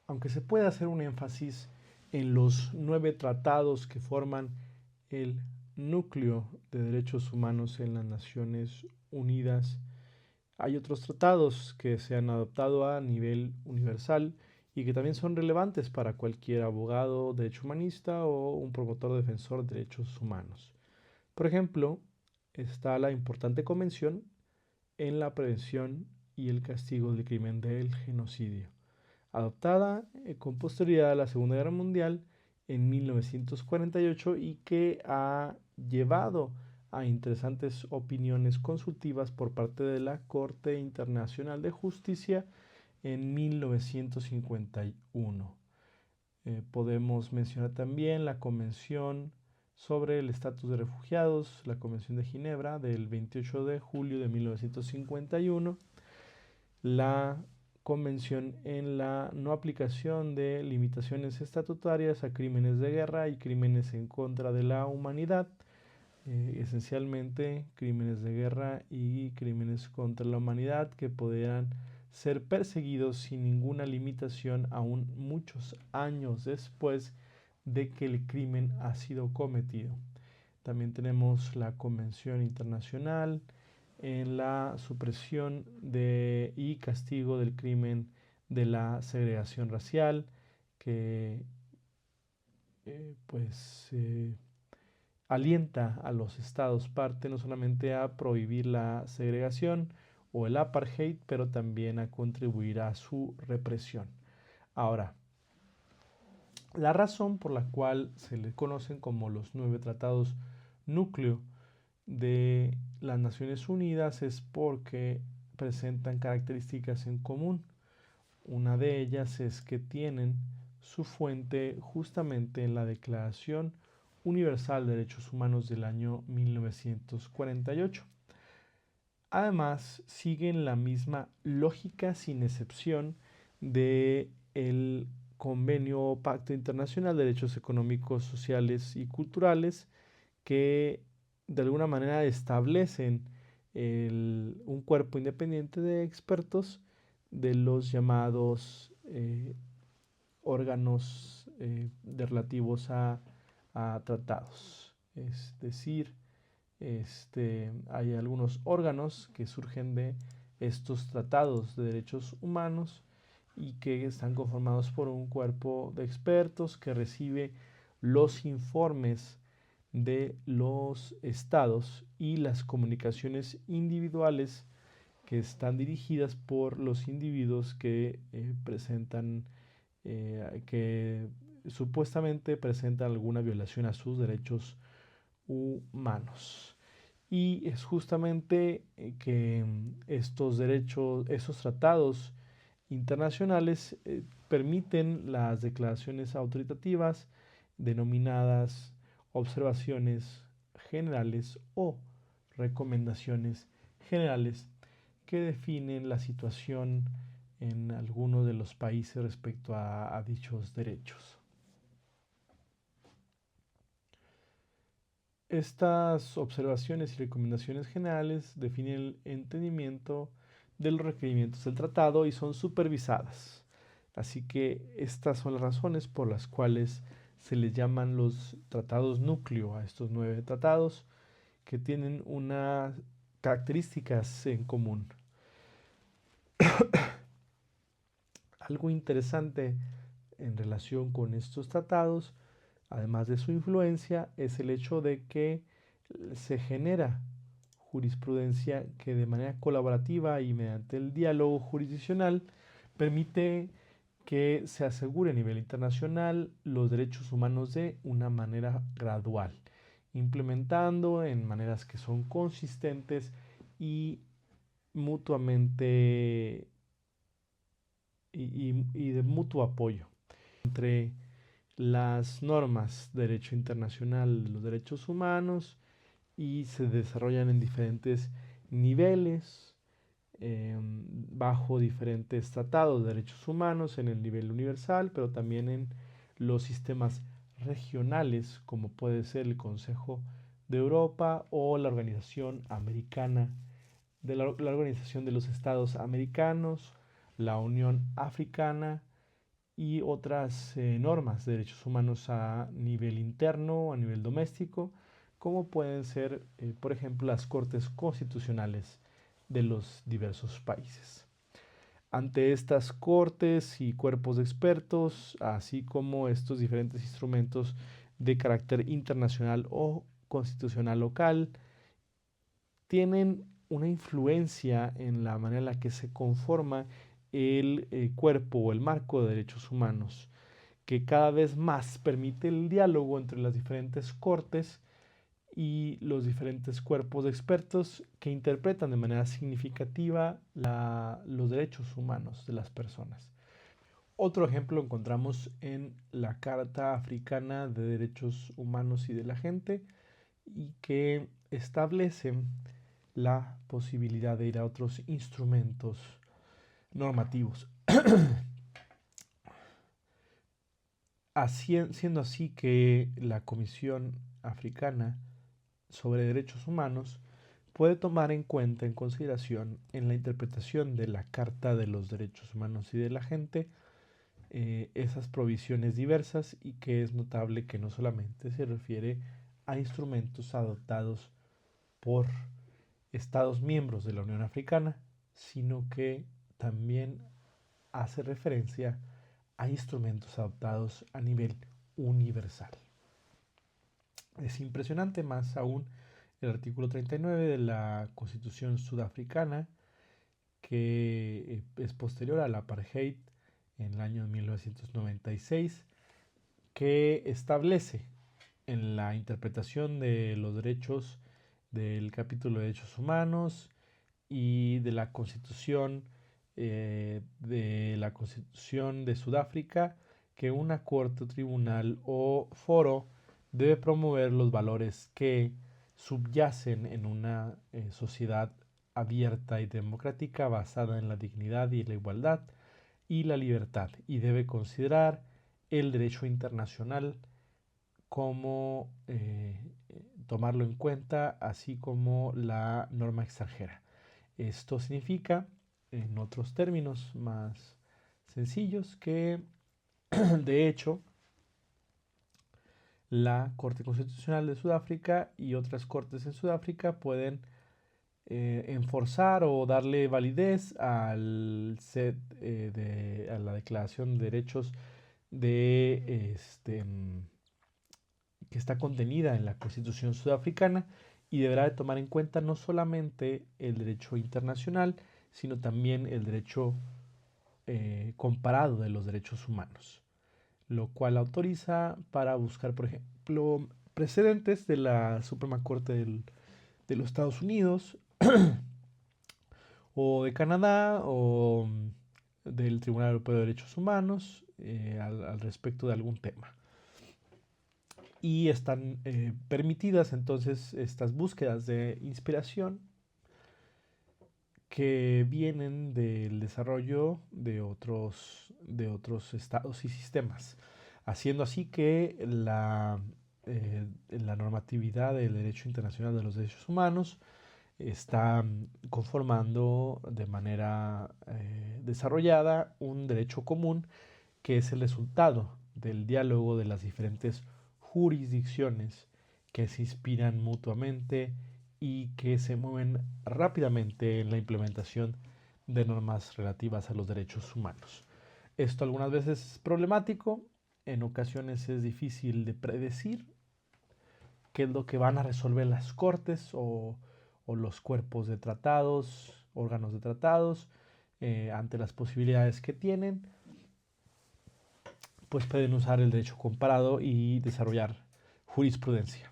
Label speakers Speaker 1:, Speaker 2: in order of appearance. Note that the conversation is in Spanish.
Speaker 1: aunque se puede hacer un énfasis en los 9 tratados que forman el núcleo de derechos humanos en las Naciones Unidas, hay otros tratados que se han adoptado a nivel universal y que también son relevantes para cualquier abogado, derecho humanista o un promotor defensor de derechos humanos. Por ejemplo, está la importante Convención en la prevención y el castigo del crimen del genocidio, adoptada con posterioridad a la Segunda Guerra Mundial en 1948 y que ha llevado a interesantes opiniones consultivas por parte de la Corte Internacional de Justicia en 1951. Podemos mencionar también la Convención sobre el Estatus de Refugiados, la Convención de Ginebra del 28 de julio de 1951, la Convención en la no aplicación de limitaciones estatutarias a crímenes de guerra y crímenes en contra de la humanidad, esencialmente crímenes de guerra y crímenes contra la humanidad que podrían ser perseguidos sin ninguna limitación aún muchos años después de que el crimen ha sido cometido. También tenemos la Convención Internacional en la supresión y castigo del crimen de la segregación racial, que pues alienta a los estados parte no solamente a prohibir la segregación o el apartheid, pero también a contribuir a su represión. Ahora, la razón por la cual se le conocen como los 9 tratados núcleo de las Naciones Unidas es porque presentan características en común. Una de ellas es que tienen su fuente justamente en la Declaración Universal de Derechos Humanos del año 1948. Además, siguen la misma lógica sin excepción de el Convenio o Pacto Internacional de Derechos Económicos, Sociales y Culturales que de alguna manera establecen un cuerpo independiente de expertos de los llamados órganos relativos a tratados. Es decir, hay algunos órganos que surgen de estos tratados de derechos humanos y que están conformados por un cuerpo de expertos que recibe los informes de los estados y las comunicaciones individuales que están dirigidas por los individuos que que supuestamente presentan alguna violación a sus derechos humanos. Y es justamente que estos derechos, esos tratados internacionales permiten las declaraciones autoritativas denominadas observaciones generales o recomendaciones generales que definen la situación en algunos de los países respecto a dichos derechos. Estas observaciones y recomendaciones generales definen el entendimiento de los requerimientos del tratado y son supervisadas. Así que estas son las razones por las cuales se les llaman los tratados núcleo a estos 9 tratados que tienen unas características en común. Algo interesante en relación con estos tratados, además de su influencia, es el hecho de que se genera jurisprudencia que de manera colaborativa y mediante el diálogo jurisdiccional permite que se asegure a nivel internacional los derechos humanos de una manera gradual, implementando en maneras que son consistentes y mutuamente y de mutuo apoyo entre las normas de derecho internacional de los derechos humanos y se desarrollan en diferentes niveles bajo diferentes tratados de derechos humanos en el nivel universal, pero también en los sistemas regionales como puede ser el Consejo de Europa o la Organización Americana de la Organización de los Estados Americanos, la Unión Africana y otras normas de derechos humanos a nivel interno, a nivel doméstico, como pueden ser, por ejemplo, las cortes constitucionales de los diversos países. Ante estas cortes y cuerpos de expertos, así como estos diferentes instrumentos de carácter internacional o constitucional local, tienen una influencia en la manera en la que se conforma el cuerpo o el marco de derechos humanos, que cada vez más permite el diálogo entre las diferentes cortes y los diferentes cuerpos de expertos que interpretan de manera significativa los derechos humanos de las personas. Otro ejemplo lo encontramos en la Carta Africana de Derechos Humanos y de la Gente, y que establece la posibilidad de ir a otros instrumentos normativos. Siendo así que la Comisión Africana sobre Derechos Humanos puede tomar en cuenta, en consideración, en la interpretación de la Carta de los Derechos Humanos y de la Gente, esas provisiones diversas, y que es notable que no solamente se refiere a instrumentos adoptados por Estados miembros de la Unión Africana, sino que también hace referencia a instrumentos adoptados a nivel universal. Es impresionante más aún el artículo 39 de la Constitución sudafricana, que es posterior al apartheid en el año 1996, que establece en la interpretación de los derechos del capítulo de derechos humanos y de la Constitución de Sudáfrica, que una corte, tribunal o foro debe promover los valores que subyacen en una sociedad abierta y democrática basada en la dignidad y la igualdad y la libertad, y debe considerar el derecho internacional como tomarlo en cuenta, así como la norma extranjera. Esto significa, en otros términos más sencillos, que de hecho la Corte Constitucional de Sudáfrica y otras cortes en Sudáfrica pueden enforzar o darle validez al set, a la Declaración de Derechos que está contenida en la Constitución sudafricana, y deberá de tomar en cuenta no solamente el derecho internacional, sino también el derecho comparado de los derechos humanos, lo cual autoriza para buscar, por ejemplo, precedentes de la Suprema Corte de los Estados Unidos o de Canadá o del Tribunal Europeo de Derechos Humanos al respecto de algún tema. Y están permitidas entonces estas búsquedas de inspiración que vienen del desarrollo de otros estados y sistemas, haciendo así que la normatividad del derecho internacional de los derechos humanos está conformando de manera desarrollada un derecho común, que es el resultado del diálogo de las diferentes jurisdicciones que se inspiran mutuamente y que se mueven rápidamente en la implementación de normas relativas a los derechos humanos. Esto algunas veces es problemático, en ocasiones es difícil de predecir qué es lo que van a resolver las cortes o los cuerpos de tratados, órganos de tratados, ante las posibilidades que tienen, pues pueden usar el derecho comparado y desarrollar jurisprudencia.